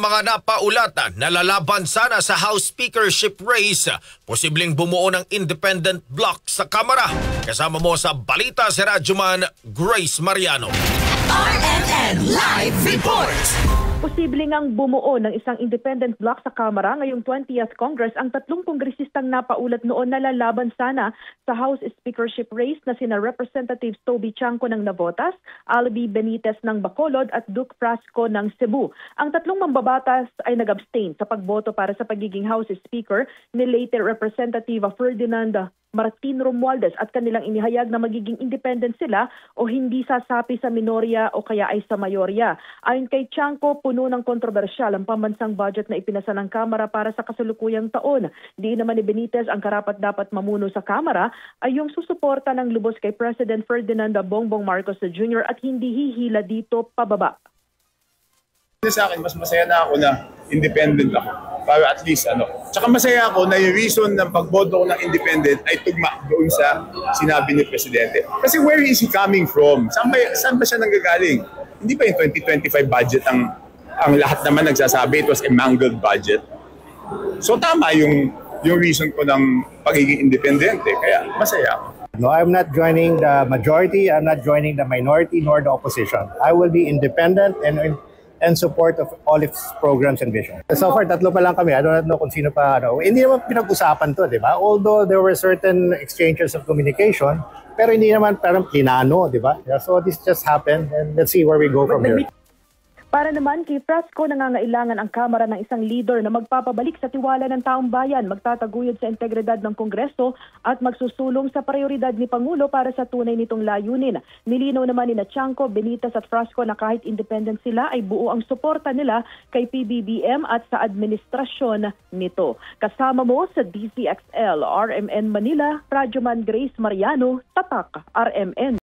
mga napaulat na lalaban sana sa House Speakership race, posibleng bumuo ng independent bloc sa Kamara. Kasama mo sa balita si Radyoman Grace Mariano. RMN Live Report! Posible ngang bumuo ng isang independent bloc sa Kamara ngayong 20th Congress ang tatlong kongresistang napaulat noon na lalaban sana sa House Speakership race na sina Representatives Toby Chanco ng Navotas, Albi Benitez ng Bacolod at Duke Frasco ng Cebu. Ang tatlong mambabatas ay nag-abstain sa pagboto para sa pagiging House Speaker ni later Representative Ferdinand Martin Romualdez at kanilang inihayag na magiging independent sila o hindi sasapi sa minorya o kaya ay sa mayorya. Ayon kay Chanco, puno ng kontrobersyal ang pambansang budget na ipinasa ng Kamara para sa kasalukuyang taon. Di naman ni Benitez ang karapat-dapat mamuno sa Kamara ay yung susuporta ng lubos kay President Ferdinand Bongbong Marcos Jr. at hindi hihila dito pababa. Sa akin, mas masaya na ako na independent ako. Para at least Tsaka masaya ako na yung reason ng pagboto ko ng independent ay tugma doon sa sinabi ni Presidente. Kasi where is he coming from? Saan ba siya nanggagaling? Hindi ba yung 2025 budget ang lahat naman nagsasabi it was a mangled budget? So tama yung reason ko ng pagiging independente. Kaya masaya ako. No, I'm not joining the majority, I'm not joining the minority nor the opposition. I will be independent and support of all its programs and vision. So far, tatlo pa lang kami. I don't know kung sino pa. Hindi naman pinag-usapan to, di ba? Although there were certain exchanges of communication, pero hindi naman parang plinano, di ba? Yeah, so this just happened and let's see where we go from here. Para naman kay Frasco, nangangailangan ang Kamara ng isang leader na magpapabalik sa tiwala ng taong bayan, magtataguyod sa integridad ng Kongreso at magsusulong sa prioridad ni Pangulo para sa tunay nitong layunin. Nilinaw naman ni Chanco, Benitez at Frasco na kahit independent sila ay buo ang suporta nila kay PBBM at sa administrasyon nito. Kasama mo sa DCXL, RMN Manila, Radyoman Grace Mariano, Tatak, RMN.